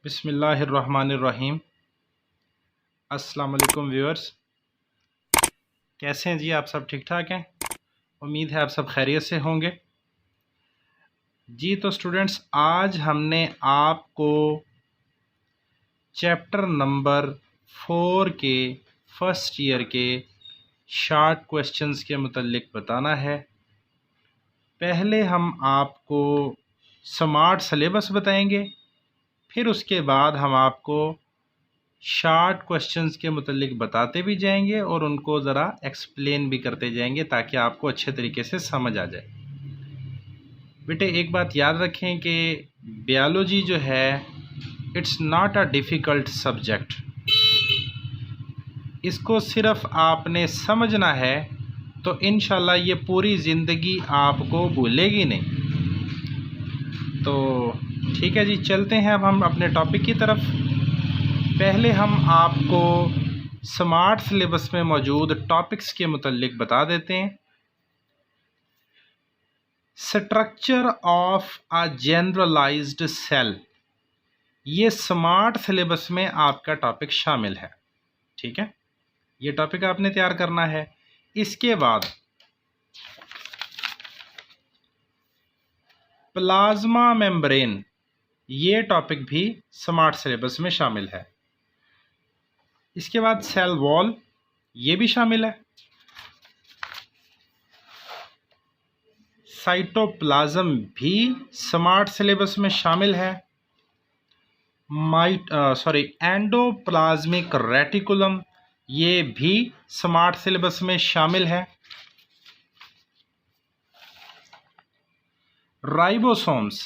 बिस्मिल्लाहिर्रहमानिर्रहीम। अस्सलाम वालेकुम व्यूअर्स, कैसे हैं जी? आप सब ठीक ठाक हैं? उम्मीद है आप सब खैरियत से होंगे जी। तो स्टूडेंट्स, आज हमने आपको चैप्टर नंबर 4 के फर्स्ट ईयर के शॉर्ट क्वेश्चंस के मुतल्लिक बताना है। पहले हम आपको स्मार्ट सिलेबस बताएंगे, फिर उसके बाद हम आपको शॉर्ट क्वेश्चंस के मुतल्लिक बताते भी जाएंगे और उनको ज़रा एक्सप्लेन भी करते जाएंगे ताकि आपको अच्छे तरीके से समझ आ जाए। बेटे, एक बात याद रखें कि बायोलॉजी जो है it's not a difficult subject. इसको सिर्फ आपने समझना है तो इंशाल्लाह ये पूरी ज़िंदगी आपको भूलेगी नहीं। तो ठीक है जी, चलते हैं अब हम अपने टॉपिक की तरफ। पहले हम आपको स्मार्ट सिलेबस में मौजूद टॉपिक्स के मुतल्लिक बता देते हैं। Structure of a generalised cell, ये स्मार्ट सिलेबस में आपका टॉपिक शामिल है। ठीक है, ये टॉपिक आपने तैयार करना है। इसके बाद प्लाज्मा मेम्ब्रेन, ये टॉपिक भी स्मार्ट सिलेबस में शामिल है। इसके बाद सेल वॉल, ये भी शामिल है। साइटोप्लाज्म भी स्मार्ट सिलेबस में शामिल है। एंडोप्लाज्मिक रेटिकुलम, ये भी स्मार्ट सिलेबस में शामिल है। राइबोसोम्स,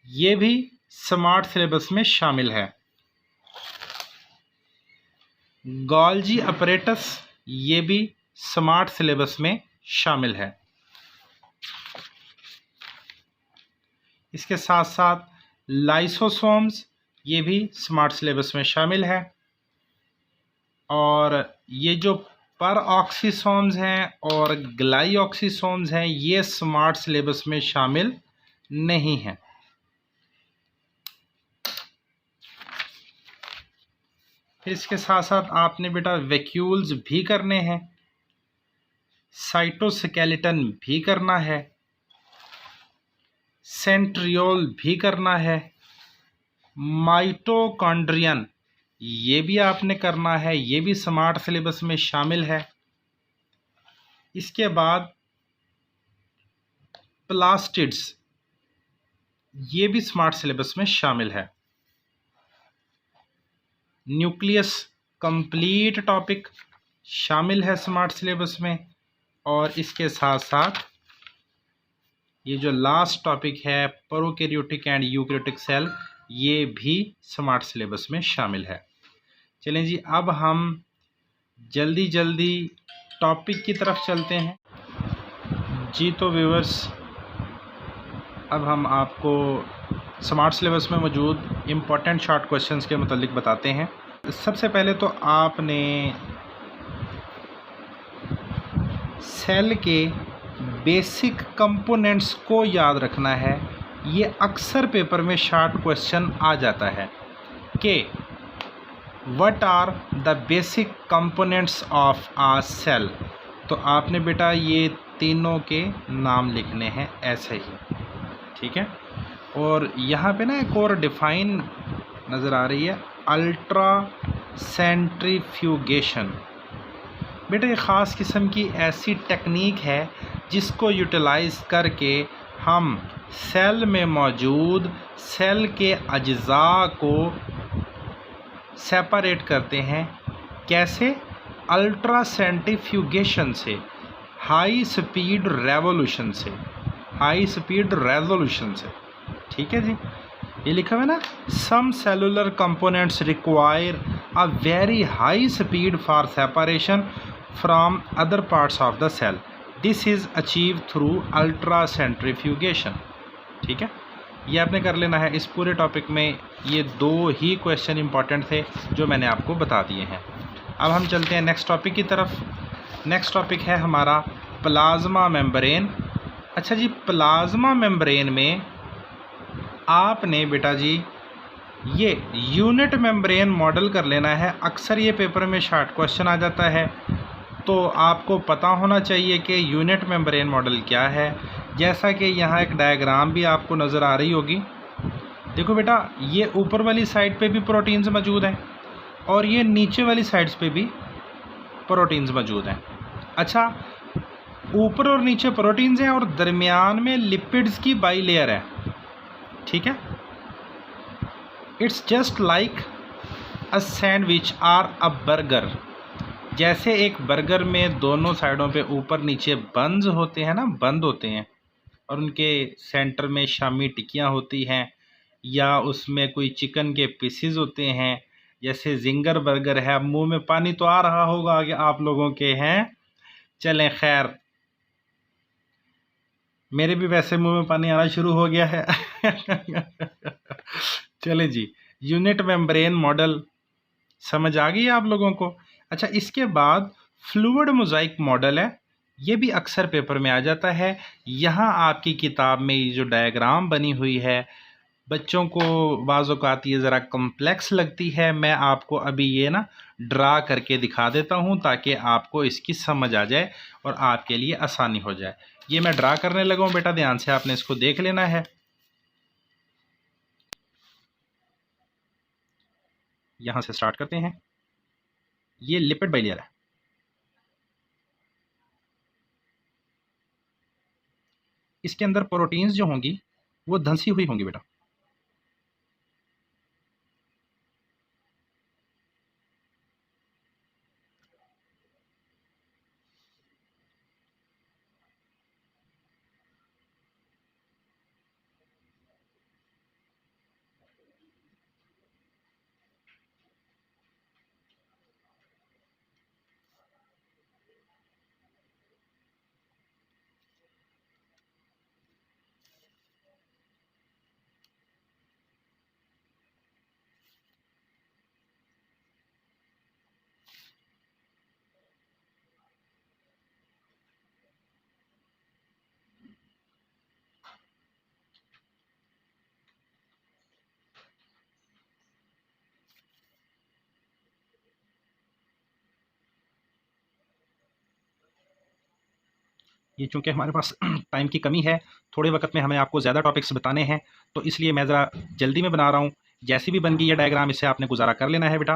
ये भी स्मार्ट सिलेबस में शामिल है। गोल्जी अपरेटस, ये भी स्मार्ट सिलेबस में शामिल है। इसके साथ साथ लाइसोसोम्स, ये भी स्मार्ट सिलेबस में शामिल है। और ये जो परऑक्सीसोम्स हैं और ग्लाइऑक्सीसोम्स हैं, ये स्मार्ट सिलेबस में शामिल नहीं हैं। फिर इसके साथ साथ आपने बेटा वैक्यूल्स भी करने हैं, साइटोस्केलेटन भी करना है, सेंट्रियोल भी करना है, माइटोकॉन्ड्रियन ये भी आपने करना है, ये भी स्मार्ट सिलेबस में शामिल है। इसके बाद प्लास्टिड्स, ये भी स्मार्ट सिलेबस में शामिल है। न्यूक्लियस कंप्लीट टॉपिक शामिल है स्मार्ट सिलेबस में। और इसके साथ साथ ये जो लास्ट टॉपिक है प्रोकैरियोटिक एंड यूकैरियोटिक सेल, ये भी स्मार्ट सिलेबस में शामिल है। चलें जी, अब हम जल्दी जल्दी टॉपिक की तरफ चलते हैं जी। तो व्यूअर्स, अब हम आपको स्मार्ट सिलेबस में मौजूद इम्पॉर्टेंट शॉर्ट क्वेश्चंस के मुतालिक बताते हैं। सबसे पहले तो आपने सेल के बेसिक कंपोनेंट्स को याद रखना है। ये अक्सर पेपर में शॉर्ट क्वेश्चन आ जाता है कि what are the basic components of a cell. तो आपने बेटा ये तीनों के नाम लिखने हैं ऐसे ही, ठीक है। और यहाँ पे ना एक और डिफाइन नज़र आ रही है, अल्ट्रा सेंट्रीफ्यूगेशन। बेटा ये ख़ास किस्म की ऐसी टेक्निक है जिसको यूटिलाइज़ करके हम सेल में मौजूद सेल के अज्जा को सेपरेट करते हैं। कैसे? अल्ट्रा सेंट्रीफ्यूगेशन से, हाई स्पीड रेवोल्यूशन से, हाई स्पीड रेजोल्यूशन से। ठीक है जी, ये लिखा हुआ है ना, some cellular components require a very high speed for separation from other parts of the cell, this is achieve through ultra centrifugation. ठीक है, ये आपने कर लेना है। इस पूरे टॉपिक में ये दो ही क्वेश्चन इंपॉर्टेंट थे जो मैंने आपको बता दिए हैं। अब हम चलते हैं नेक्स्ट टॉपिक की तरफ। नेक्स्ट टॉपिक है हमारा प्लाज्मा मेम्ब्रेन। अच्छा जी, प्लाज्मा मेम्ब्रेन में आपने बेटा जी ये यूनिट मेम्ब्रेन मॉडल कर लेना है। अक्सर ये पेपर में शॉर्ट क्वेश्चन आ जाता है, तो आपको पता होना चाहिए कि यूनिट मेम्ब्रेन मॉडल क्या है। जैसा कि यहाँ एक डायग्राम भी आपको नज़र आ रही होगी। देखो बेटा, ये ऊपर वाली साइड पे भी प्रोटीन्स मौजूद हैं और ये नीचे वाली साइड्स पे भी प्रोटीन्स मौजूद हैं। अच्छा, ऊपर और नीचे प्रोटीन्स हैं और दरमियान में लिपिड्स की बाई लेयर है। ठीक है, it's just like a sandwich or a burger. जैसे एक बर्गर में दोनों साइडों पे ऊपर नीचे बंस होते हैं ना, बंद होते हैं, और उनके सेंटर में शामी टिक्कियाँ होती हैं या उसमें कोई चिकन के पीसेस होते हैं। जैसे जिंगर बर्गर है। अब मुंह में पानी तो आ रहा होगा कि आप लोगों के हैं। चलें खैर, मेरे भी वैसे मुंह में पानी आना शुरू हो गया है। चले जी, यूनिट मेम्ब्रेन मॉडल समझ आ गई आप लोगों को। अच्छा, इसके बाद फ्लूइड मोज़ाइक मॉडल है। ये भी अक्सर पेपर में आ जाता है। यहाँ आपकी किताब में ये जो डायग्राम बनी हुई है, बच्चों को बाज़ औक़ात ये ज़रा कम्प्लेक्स लगती है। मैं आपको अभी ये ना ड्रा करके दिखा देता हूँ ताकि आपको इसकी समझ आ जाए और आपके लिए आसानी हो जाए। ये मैं ड्रा करने लगा हूँ बेटा, ध्यान से आपने इसको देख लेना है। यहाँ से स्टार्ट करते हैं। ये लिपिड बाइलेयर है। इसके अंदर प्रोटीन्स जो होंगी वो धंसी हुई होंगी बेटा। ये चूँकि हमारे पास टाइम की कमी है, थोड़े वक्त में हमें आपको ज़्यादा टॉपिक्स बताने हैं, तो इसलिए मैं ज़रा जल्दी में बना रहा हूँ। जैसी भी बन गई ये डायग्राम, इससे आपने गुजारा कर लेना है बेटा।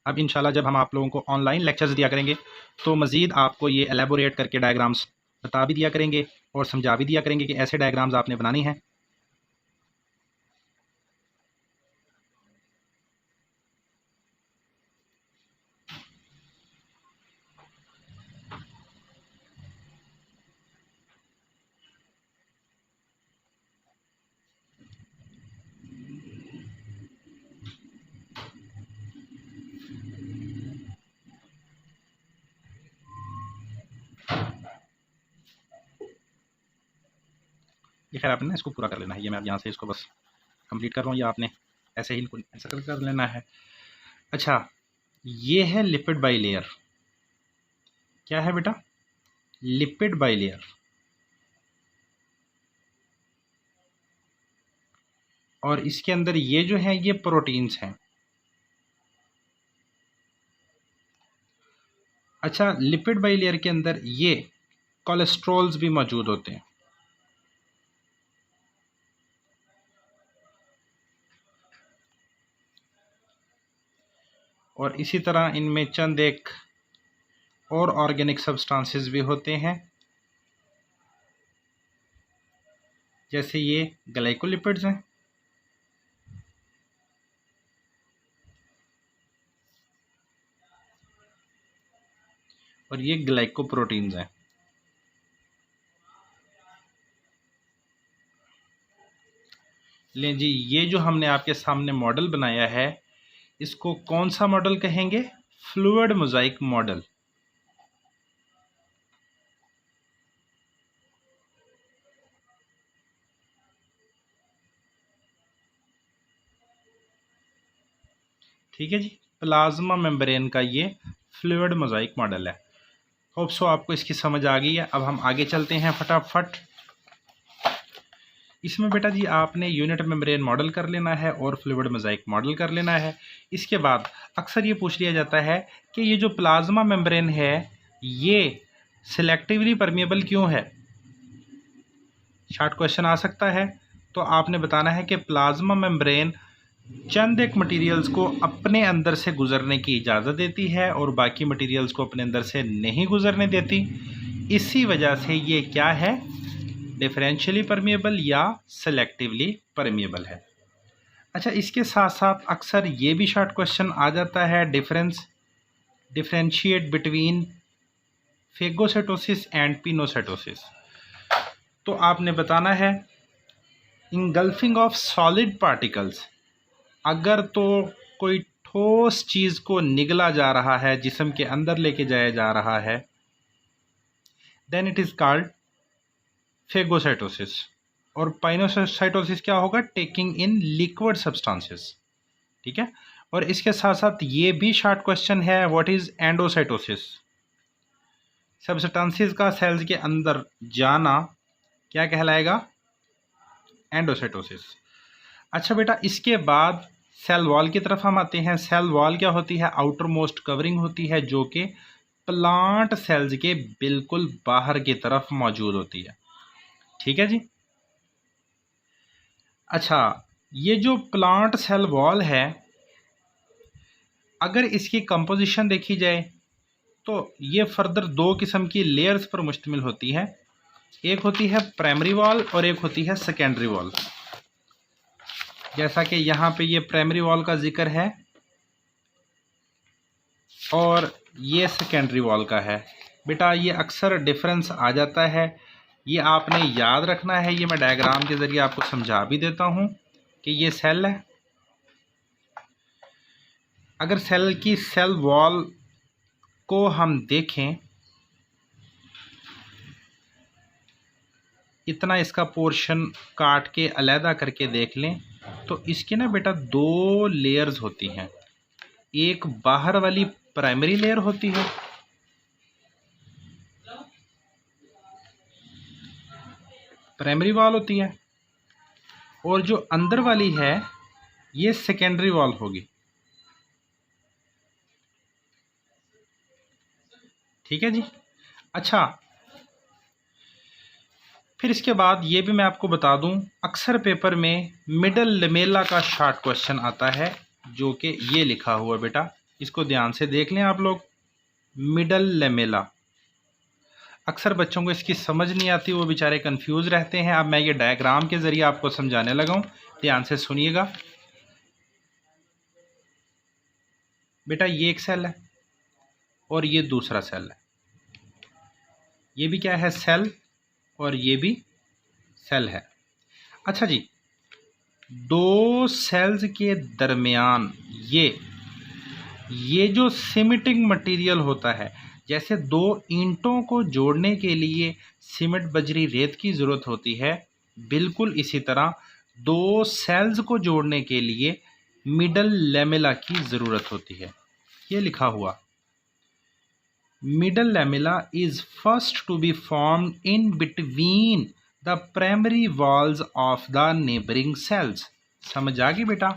अब इंशाल्लाह जब हम आप लोगों को ऑनलाइन लेक्चर्स दिया करेंगे तो मज़ीद आपको ये एलेबोरेट करके डायग्राम्स बता भी दिया करेंगे और समझा भी दिया करेंगे कि ऐसे डायग्राम्स आपने बनानी हैं। ये खैर आपने ना इसको पूरा कर लेना है। ये मैं अब यहाँ से इसको बस कंप्लीट कर रहा हूँ, या आपने ऐसे ही इनको ऐसा कर लेना है। अच्छा, ये है लिपिड बाइलेयर। क्या है बेटा? Lipid bilayer. और इसके अंदर ये जो है ये प्रोटीन्स हैं। अच्छा, लिपिड बाइलेयर के अंदर ये कोलेस्ट्रॉल्स भी मौजूद होते हैं। और इसी तरह इनमें चंद एक और ऑर्गेनिक सब्सटेंसेस भी होते हैं, जैसे ये ग्लाइकोलिपिड्स हैं। और ये ग्लाइकोप्रोटीन्स हैं। लें जी, ये जो हमने आपके सामने मॉडल बनाया है, इसको कौन सा मॉडल कहेंगे? Fluid mosaic model. ठीक है जी, प्लाज्मा मेम्ब्रेन का ये फ्लूइड मोज़ाइक मॉडल है। होप सो आपको इसकी समझ आ गई है। अब हम आगे चलते हैं फटाफट। इसमें बेटा जी आपने यूनिट मेम्ब्रेन मॉडल कर लेना है और फ्लूइड मोज़ाइक मॉडल कर लेना है। इसके बाद अक्सर ये पूछ लिया जाता है कि ये जो प्लाज्मा मेम्ब्रेन है ये सिलेक्टिवली परमिएबल क्यों है। शॉर्ट क्वेश्चन आ सकता है, तो आपने बताना है कि प्लाज्मा मेम्ब्रेन चंद एक मटेरियल्स को अपने अंदर से गुजरने की इजाज़त देती है और बाकी मटेरियल्स को अपने अंदर से नहीं गुजरने देती। इसी वजह से ये क्या है, डिफरेंशियली परमिएबल या सेलेक्टिवली परमिएबल है। अच्छा, इसके साथ साथ अक्सर ये भी शॉर्ट क्वेश्चन आ जाता है, differentiate between phagocytosis and pinocytosis. तो आपने बताना है इंगल्फिंग ऑफ सॉलिड पार्टिकल्स, अगर तो कोई ठोस चीज़ को निगला जा रहा है, जिस्म के अंदर लेके जाया जा रहा है, then it is called phagocytosis. और पाइनोसाइटोसिस क्या होगा, टेकिंग इन लिक्विड सब्सटेंसेस। ठीक है। और इसके साथ साथ ये भी शॉर्ट क्वेश्चन है, व्हाट इज़ एंडोसाइटोसिस। सब्सटेंसेस का सेल्स के अंदर जाना क्या कहलाएगा, एंडोसाइटोसिस। अच्छा बेटा, इसके बाद सेल वॉल की तरफ हम आते हैं। सेल वॉल क्या होती है, आउटर मोस्ट कवरिंग होती है जो कि प्लांट सेल्स के बिल्कुल बाहर की तरफ मौजूद होती है। ठीक है जी। अच्छा, ये जो प्लांट सेल वॉल है, अगर इसकी कंपोजिशन देखी जाए तो ये फर्दर दो किस्म की लेयर्स पर मुश्तमिल होती है। एक होती है प्राइमरी वॉल और एक होती है सेकेंडरी वॉल। जैसा कि यहाँ पे ये प्राइमरी वॉल का जिक्र है और ये सेकेंडरी वॉल का है। बेटा ये अक्सर डिफरेंस आ जाता है, ये आपने याद रखना है। ये मैं डायग्राम के ज़रिए आपको समझा भी देता हूँ कि ये सेल है। अगर सेल की सेल वॉल को हम देखें, इतना इसका पोर्शन काट के अलहदा करके देख लें तो इसके ना बेटा दो लेयर्स होती हैं। एक बाहर वाली प्राइमरी लेयर होती है, प्राइमरी वॉल होती है, और जो अंदर वाली है ये सेकेंडरी वॉल होगी। ठीक है जी। अच्छा, फिर इसके बाद ये भी मैं आपको बता दूं, अक्सर पेपर में मिडल लेमेला का शॉर्ट क्वेश्चन आता है जो कि ये लिखा हुआ, बेटा इसको ध्यान से देख लें आप लोग। मिडल लेमेला, अक्सर बच्चों को इसकी समझ नहीं आती, वो बेचारे कंफ्यूज रहते हैं। अब मैं ये डायग्राम के ज़रिए आपको समझाने लगा हूँ, ध्यान से सुनिएगा। बेटा ये एक सेल है और ये दूसरा सेल है। ये भी क्या है, सेल, और ये भी सेल है। अच्छा जी, दो सेल्स के दरमियान ये जो सीमेंटिंग मटेरियल होता है, जैसे दो ईंटों को जोड़ने के लिए सीमेंट बजरी रेत की ज़रूरत होती है, बिल्कुल इसी तरह दो सेल्स को जोड़ने के लिए मिडल लेमेला की ज़रूरत होती है। ये लिखा हुआ, middle lamella is first to be formed in between the primary walls of the neighboring cells। समझ आ गई बेटा,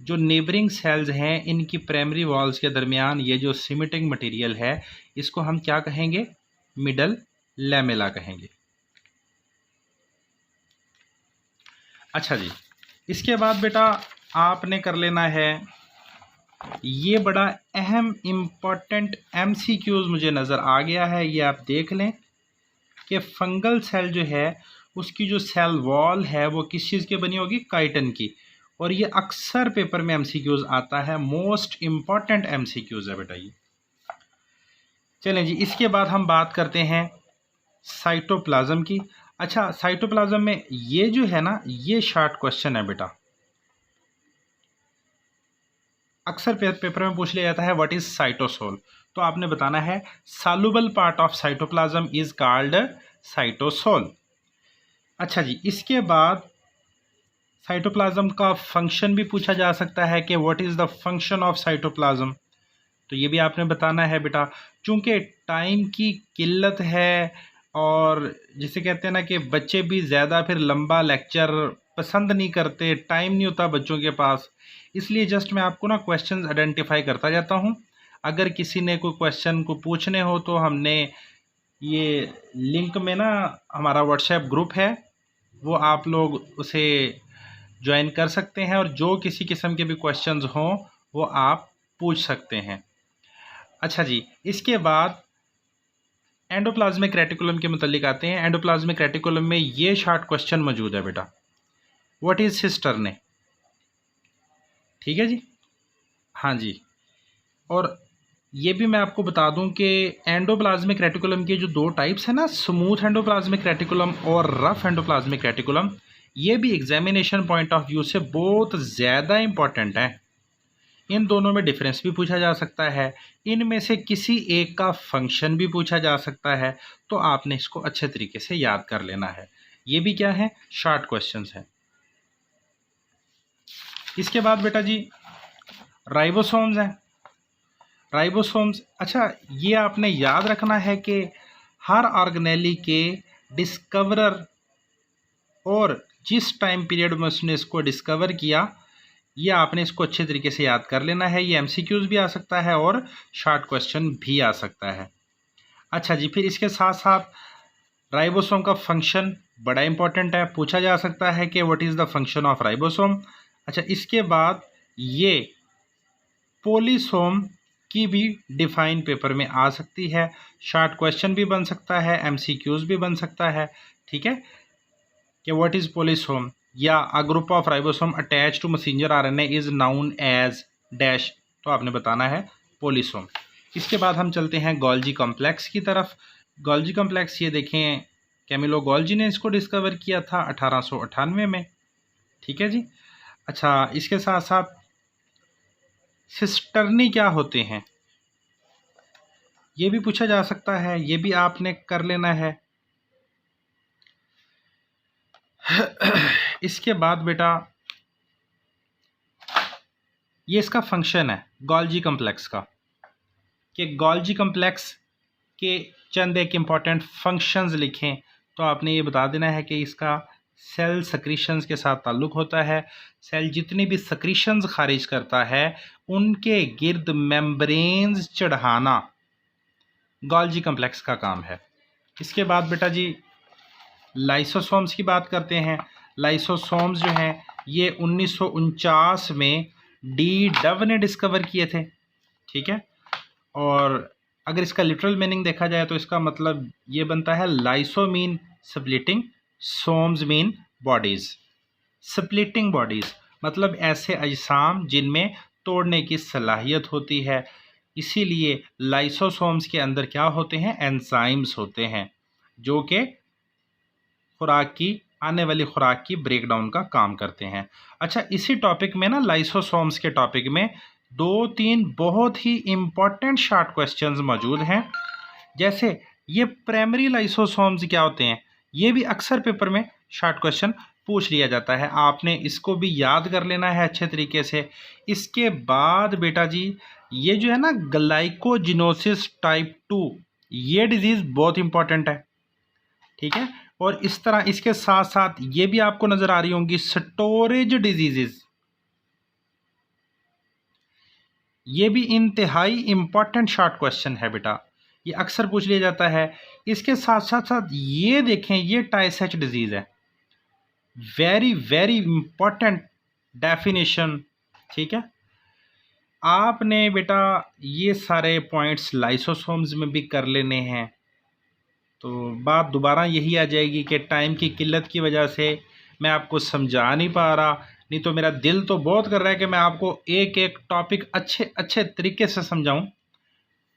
जो नेबरिंग सेल्स हैं इनकी प्राइमरी वॉल्स के दरमियान ये जो सीमेंटिंग मटेरियल है, इसको हम क्या कहेंगे, मिडल लेमेला कहेंगे। अच्छा जी, इसके बाद बेटा आपने कर लेना है, ये बड़ा अहम इम्पॉर्टेंट MCQs मुझे नज़र आ गया है, ये आप देख लें कि फंगल सेल जो है उसकी जो सेल वॉल है वो किस चीज़ की बनी होगी, काइटिन की। और ये अक्सर पेपर में MCQs आता है, मोस्ट इम्पॉर्टेंट MCQs है बेटा ये। चलें जी, इसके बाद हम बात करते हैं साइटोप्लाज्म की। अच्छा, साइटोप्लाज्म में ये जो है ना, ये शॉर्ट क्वेश्चन है बेटा, अक्सर पेपर में पूछ लिया जाता है व्हाट इज साइटोसोल। तो आपने बताना है soluble part of cytoplasm is called cytosol. अच्छा जी, इसके बाद साइटोप्लाज्म का फंक्शन भी पूछा जा सकता है कि what is the function of cytoplasm. तो ये भी आपने बताना है बेटा। चूँकि टाइम की किल्लत है और जिसे कहते हैं ना कि बच्चे भी ज़्यादा फिर लंबा लेक्चर पसंद नहीं करते, टाइम नहीं होता बच्चों के पास, इसलिए जस्ट मैं आपको ना क्वेश्चंस आइडेंटिफाई करता जाता हूँ। अगर किसी ने कोई क्वेश्चन को पूछने हो तो हमने ये लिंक में ना हमारा व्हाट्सएप ग्रुप है, वो आप लोग उसे ज्वाइन कर सकते हैं और जो किसी किस्म के भी क्वेश्चंस हों वो आप पूछ सकते हैं। अच्छा जी, इसके बाद एंडोप्लाज्मिक रेटिकुलम के मुतालिक आते हैं। एंडोप्लाज्मिक रेटिकुलम में ये शॉर्ट क्वेश्चन मौजूद है बेटा, व्हाट इज़ सिस्टर्ने। ठीक है जी, हाँ जी। और ये भी मैं आपको बता दूं कि एंडोप्लाज्मिक रेटिकुलम के जो दो टाइप्स हैं ना, स्मूथ एंडोप्लाज्मिक रेटिकुलम और रफ एंडोप्लाज्मिक रेटिकुलम, ये भी एग्जामिनेशन पॉइंट ऑफ व्यू से बहुत ज़्यादा इम्पॉर्टेंट है। इन दोनों में डिफरेंस भी पूछा जा सकता है, इनमें से किसी एक का फंक्शन भी पूछा जा सकता है, तो आपने इसको अच्छे तरीके से याद कर लेना है। ये भी क्या है, शॉर्ट क्वेश्चंस हैं। इसके बाद बेटा जी राइबोसोम्स हैं। राइबोसोम्स, अच्छा ये आपने याद रखना है कि हर ऑर्गेनेली के डिस्कवरर और जिस टाइम पीरियड में उसने इसको डिस्कवर किया, ये आपने इसको अच्छे तरीके से याद कर लेना है। ये एमसीक्यूज भी आ सकता है और शॉर्ट क्वेश्चन भी आ सकता है। अच्छा जी, फिर इसके साथ साथ राइबोसोम का फंक्शन बड़ा इंपॉर्टेंट है, पूछा जा सकता है कि what is the function of ribosome. अच्छा, इसके बाद ये पोलीसोम की भी डिफाइन पेपर में आ सकती है, शॉर्ट क्वेश्चन भी बन सकता है, एमसीक्यूज भी बन सकता है। ठीक है, कि व्हाट इज़ पोलीसोम, या a group of ribosome attach to messenger RNA is known as dash, तो आपने बताना है पोलीसोम। इसके बाद हम चलते हैं गोल्जी कॉम्प्लेक्स की तरफ। गोल्जी कॉम्प्लेक्स ये देखें, कैमिलो गोल्जी ने इसको डिस्कवर किया था 1898 में। ठीक है जी। अच्छा, इसके साथ साथ सिस्टर्नी क्या होते हैं, ये भी पूछा जा सकता है, ये भी आपने कर लेना है। इसके बाद बेटा ये इसका फंक्शन है गोल्जी कॉम्प्लेक्स का, कि गोल्जी कॉम्प्लेक्स के चंद एक इम्पॉर्टेंट फंक्शंस लिखें, तो आपने ये बता देना है कि इसका सेल सक्रीशंस के साथ ताल्लुक़ होता है। सेल जितनी भी सक्रीशंस खारिज करता है उनके गिर्द मेम्ब्रेन्स चढ़ाना गोल्जी कॉम्प्लेक्स का काम है। इसके बाद बेटा जी लाइसोसोम्स की बात करते हैं। लाइसोसोम्स जो हैं ये 1949 में डी डव ने डिस्कवर किए थे। ठीक है, और अगर इसका लिटरल मीनिंग देखा जाए तो इसका मतलब ये बनता है lyso mean splitting, somes mean bodies. Splitting bodies मतलब ऐसे अजसाम जिनमें तोड़ने की सलाहियत होती है, इसीलिए लाइसोसोम्स के अंदर क्या होते हैं, एंजाइम्स होते हैं जो कि खुराक की, आने वाली खुराक की ब्रेकडाउन का काम करते हैं। अच्छा, इसी टॉपिक में ना लाइसोसोम्स के टॉपिक में 2-3 बहुत ही इम्पॉर्टेंट शॉर्ट क्वेश्चंस मौजूद हैं। जैसे ये प्राइमरी लाइसोसोम्स क्या होते हैं, ये भी अक्सर पेपर में शॉर्ट क्वेश्चन पूछ लिया जाता है, आपने इसको भी याद कर लेना है अच्छे तरीके से। इसके बाद बेटा जी ये जो है ना ग्लाइकोजिनोसिस टाइप 2, ये डिजीज़ बहुत इंपॉर्टेंट है। ठीक है, और इस तरह इसके साथ साथ ये भी आपको नजर आ रही होंगी स्टोरेज डिजीजेस, ये भी इंतहाई इंपॉर्टेंट शॉर्ट क्वेश्चन है बेटा, ये अक्सर पूछ लिया जाता है। इसके साथ साथ ये देखें, ये टाइसेच डिजीज है, वेरी वेरी इंपॉर्टेंट डेफिनेशन। ठीक है, आपने बेटा ये सारे पॉइंट्स लाइसोसोम्स में भी कर लेने हैं। तो बात दोबारा यही आ जाएगी कि टाइम की किल्लत की वजह से मैं आपको समझा नहीं पा रहा, नहीं तो मेरा दिल तो बहुत कर रहा है कि मैं आपको एक एक टॉपिक अच्छे अच्छे तरीके से समझाऊं।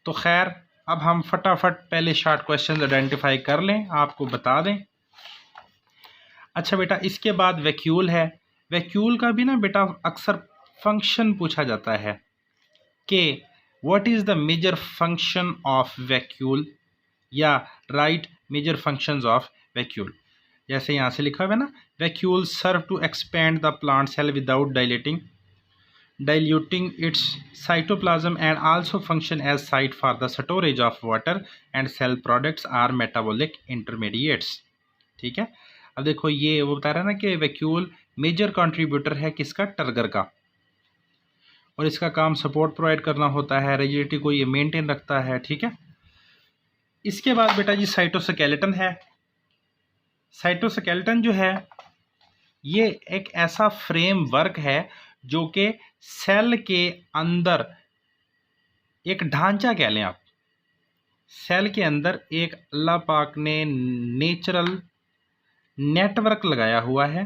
तो खैर, अब हम फटाफट पहले शॉर्ट क्वेश्चन आइडेंटिफाई कर लें, आपको बता दें। अच्छा बेटा, इसके बाद वैक्यूल है। वैक्यूल का भी ना बेटा अक्सर फंक्शन पूछा जाता है कि what is the major function of vacuole, या write major functions of vacuole. जैसे यहाँ से लिखा हुआ है ना, vacuole serve to expand the plant cell without dilating. diluting its cytoplasm and also function as site for the storage of water and cell products are metabolic intermediates। ठीक है, अब देखो ये वो बता रहा है ना कि वैक्यूल मेजर कंट्रीब्यूटर है किसका, टर्गर का, और इसका काम सपोर्ट प्रोवाइड करना होता है, रिजिडिटी को ये मेंटेन रखता है। ठीक है, इसके बाद बेटा जी साइटोस्केलेटन है। साइटोस्केलेटन जो है ये एक ऐसा फ्रेमवर्क है जो कि सेल के अंदर एक ढांचा कह लें आप, सेल के अंदर एक अल्लाह पाक ने नेचुरल नेटवर्क लगाया हुआ है।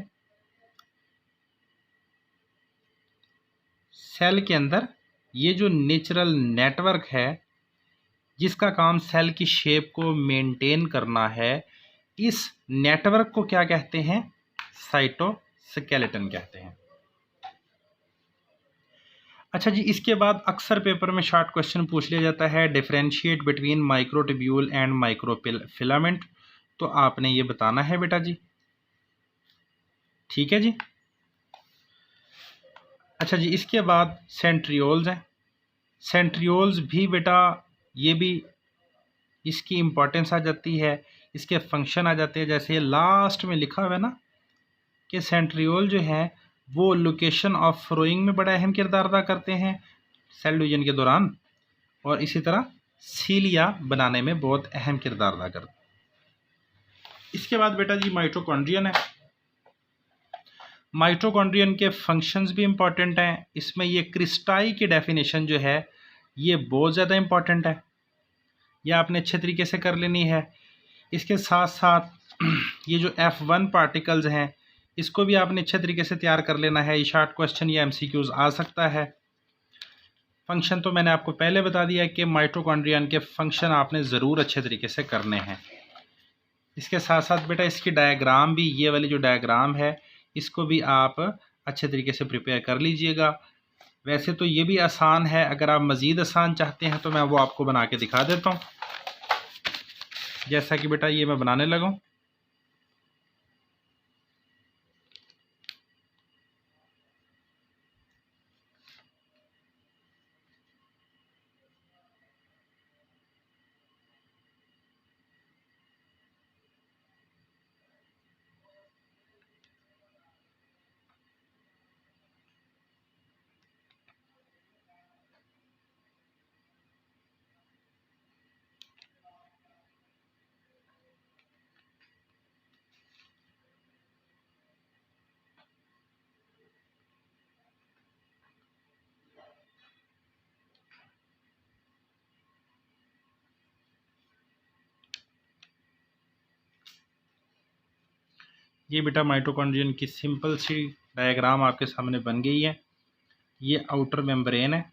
सेल के अंदर ये जो नेचुरल नेटवर्क है जिसका काम सेल की शेप को मेंटेन करना है, इस नेटवर्क को क्या कहते हैं, साइटोस्केलेटन कहते हैं। अच्छा जी, इसके बाद अक्सर पेपर में शॉर्ट क्वेश्चन पूछ लिया जाता है, differentiate between microtubule and microfilament, तो आपने ये बताना है बेटा जी। ठीक है जी। अच्छा जी, इसके बाद सेंट्रियोल्स हैं। सेंट्रियोल्स भी बेटा ये भी इसकी इम्पोर्टेंस आ जाती है, इसके फंक्शन आ जाते हैं। जैसे ये लास्ट में लिखा हुआ है ना कि सेंट्रियोल जो है वो लोकेशन ऑफ फ्रोइंग में बड़ा अहम किरदार अदा करते हैं सेल डिवीजन के दौरान, और इसी तरह सीलिया बनाने में बहुत अहम किरदार अदा करते हैं। इसके बाद बेटा जी माइटोकॉन्ड्रियन है। माइटोकॉन्ड्रियन के फंक्शंस भी इम्पॉर्टेंट हैं। इसमें ये क्रिस्टाई की डेफिनेशन जो है ये बहुत ज़्यादा इम्पॉर्टेंट है, ये आपने अच्छे तरीके से कर लेनी है। इसके साथ साथ ये जो F1 पार्टिकल्स हैं इसको भी आपने अच्छे तरीके से तैयार कर लेना है। ये शॉर्ट क्वेश्चन या MCQs आ सकता है। फंक्शन तो मैंने आपको पहले बता दिया कि माइटोकॉन्ड्रियन के फंक्शन आपने ज़रूर अच्छे तरीके से करने हैं। इसके साथ साथ बेटा इसकी डायग्राम भी, ये वाली जो डायग्राम है इसको भी आप अच्छे तरीके से प्रिपेयर कर लीजिएगा। वैसे तो ये भी आसान है, अगर आप मज़ीद आसान चाहते हैं तो मैं वो आपको बना के दिखा देता हूँ। जैसा कि बेटा ये मैं बनाने लगा हूँ। ये बेटा माइटोकॉन्ड्रियन की सिंपल सी डायग्राम आपके सामने बन गई है। ये आउटर मेम्ब्रेन है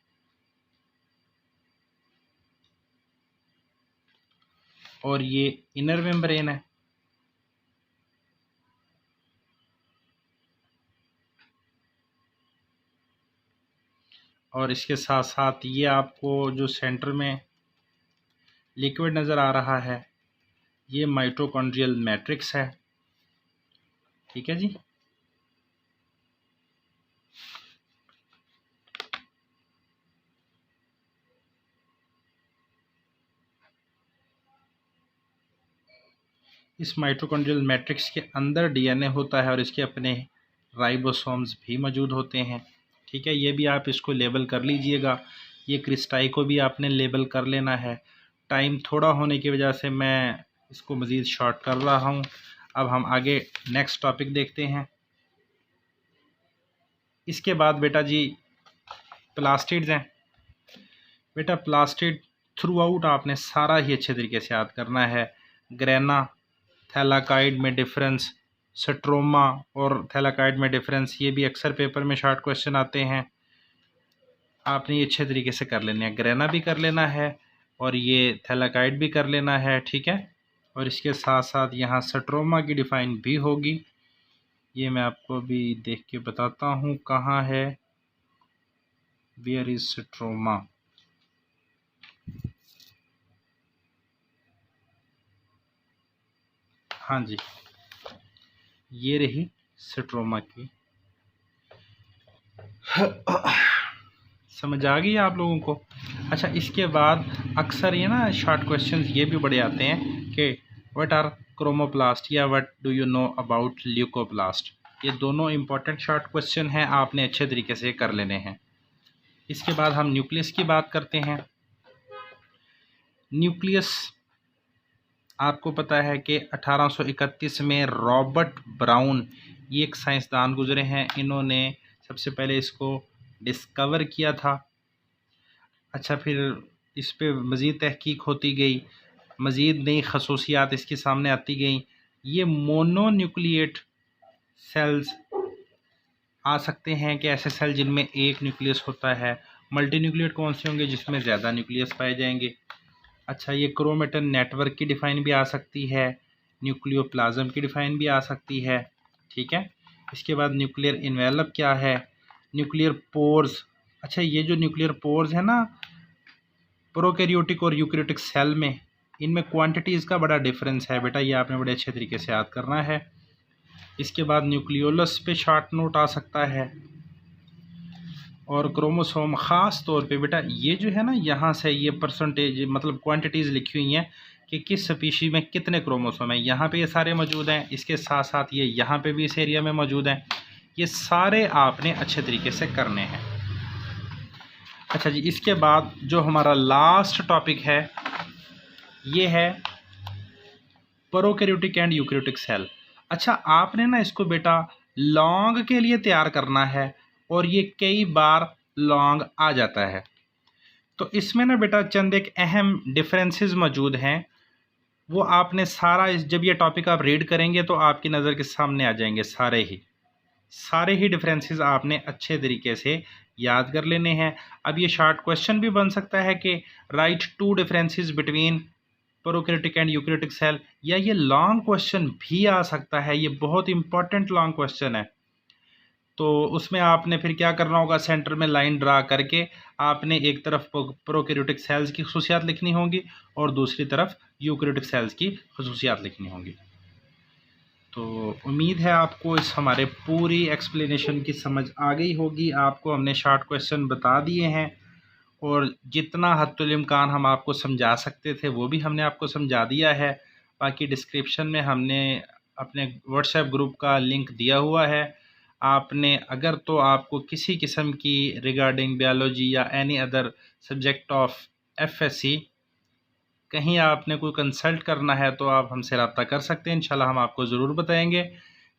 और ये इनर मेम्ब्रेन है। और इसके साथ साथ ये आपको जो सेंटर में लिक्विड नज़र आ रहा है ये माइटोकॉन्ड्रियल मैट्रिक्स है। ठीक है जी। इस माइटोकॉन्ड्रियल मैट्रिक्स के अंदर DNA होता है और इसके अपने राइबोसोम्स भी मौजूद होते हैं। ठीक है, ये भी आप इसको लेबल कर लीजिएगा। ये क्रिस्टाई को भी आपने लेबल कर लेना है। टाइम थोड़ा होने की वजह से मैं इसको मज़ीद शॉर्ट कर रहा हूँ। अब हम आगे नेक्स्ट टॉपिक देखते हैं। इसके बाद बेटा जी प्लास्टिड्स हैं। बेटा प्लास्टिड थ्रू आउट आपने सारा ही अच्छे तरीके से याद करना है। ग्रेना, थैलाकाइड में डिफरेंस, स्ट्रोमा और थैलाकाइड में डिफरेंस, ये भी अक्सर पेपर में शॉर्ट क्वेश्चन आते हैं। आपने ये अच्छे तरीके से कर लेना है। ग्रेना भी कर लेना है और ये थैलाकाइड भी कर लेना है। ठीक है, और इसके साथ साथ यहाँ स्ट्रोमा की डिफ़ाइन भी होगी। ये मैं आपको भी देख के बताता हूँ कहाँ है। Where is stroma. हाँ जी, ये रही स्ट्रोमा की समझ आ गई आप लोगों को। अच्छा, इसके बाद अक्सर ये ना शॉर्ट क्वेश्चंस ये भी बड़े आते हैं कि व्हाट आर क्रोमोप्लास्ट या what do you know about leucoplast. ये दोनों इंपॉर्टेंट शॉर्ट क्वेश्चन हैं, आपने अच्छे तरीके से कर लेने हैं। इसके बाद हम न्यूक्लियस की बात करते हैं। न्यूक्लियस आपको पता है कि 1831 में रॉबर्ट ब्राउन, ये एक साइंसदान गुजरे हैं, इन्होंने सबसे पहले इसको डिस्कवर किया था। अच्छा, फिर इस पे मज़ीद तहकीक होती गई, मज़ीद नई खसूसियात इसके सामने आती गई। ये मोनोन्यूक्लिएट सेल्स आ सकते हैं कि ऐसे सेल जिनमें एक न्यूक्लियस होता है। मल्टी न्यूक्लिएट कौन से होंगे? जिसमें ज़्यादा न्यूक्लियस पाए जाएंगे। अच्छा, ये क्रोमेटिन नेटवर्क की डिफ़ाइन भी आ सकती है, न्यूक्लियोप्लाज्म की डिफ़ाइन भी आ सकती है। ठीक है। इसके बाद न्यूक्लियर इन्वेलप क्या है, न्यूक्लियर पोर्स। अच्छा, ये जो न्यूक्लियर पोर्स है ना प्रोकैरियोटिक और यूकैरियोटिक सेल में, इनमें क्वांटिटीज़ का बड़ा डिफरेंस है बेटा, ये आपने बड़े अच्छे तरीके से याद करना है। इसके बाद न्यूक्लियोलस पे शॉर्ट नोट आ सकता है, और क्रोमोसोम ख़ास तौर पे बेटा ये जो है ना, यहाँ से ये परसेंटेज मतलब क्वांटिटीज़ लिखी हुई हैं कि किस स्पीशी में कितने क्रोमोसोम हैं। यहाँ पे ये सारे मौजूद हैं, इसके साथ साथ ये यहाँ पे भी इस एरिया में मौजूद हैं। ये सारे आपने अच्छे तरीके से करने हैं। अच्छा जी, इसके बाद जो हमारा लास्ट टॉपिक है ये है प्रोकैरियोटिक एंड यूकैरियोटिक सेल। अच्छा, आपने ना इसको बेटा लॉन्ग के लिए तैयार करना है, और ये कई बार लॉन्ग आ जाता है। तो इसमें ना बेटा चंद एक अहम डिफरेंसेस मौजूद हैं, वो आपने सारा जब ये टॉपिक आप रीड करेंगे तो आपकी नज़र के सामने आ जाएंगे। सारे ही डिफरेंसेस आपने अच्छे तरीके से याद कर लेने हैं। अब ये शॉर्ट क्वेश्चन भी बन सकता है कि write 2 differences between prokaryotic and eukaryotic cell, या ये लॉन्ग क्वेश्चन भी आ सकता है। ये बहुत इंपॉर्टेंट लॉन्ग क्वेश्चन है। तो उसमें आपने फिर क्या करना होगा, सेंटर में लाइन ड्रा करके आपने एक तरफ प्रोकैरियोटिक सेल्स की खसूसियात लिखनी होंगी और दूसरी तरफ यूकैरियोटिक सेल्स की खसूसियात लिखनी होंगी। तो उम्मीद है आपको इस हमारे पूरी एक्सप्लेनेशन की समझ आ गई होगी। आपको हमने शॉर्ट क्वेश्चन बता दिए हैं, और जितना हद्दुल इम्कान हम आपको समझा सकते थे वो भी हमने आपको समझा दिया है। बाकी डिस्क्रिप्शन में हमने अपने व्हाट्सएप ग्रुप का लिंक दिया हुआ है। आपने अगर तो आपको किसी किस्म की रिगार्डिंग बायोलॉजी या any other subject of FSc कहीं आपने कोई कंसल्ट करना है तो आप हमसे रब्ता कर सकते हैं। इंशाल्लाह हम आपको ज़रूर बताएंगे,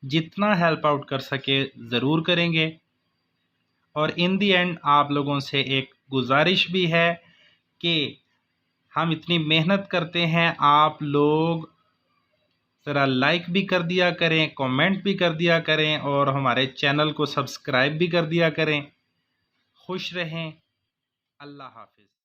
जितना हेल्प आउट कर सके ज़रूर करेंगे। और इन दी एंड आप लोगों से एक गुजारिश भी है कि हम इतनी मेहनत करते हैं, आप लोग ज़रा लाइक भी कर दिया करें, कमेंट भी कर दिया करें, और हमारे चैनल को सब्सक्राइब भी कर दिया करें। खुश रहें। अल्लाह हाफिज़।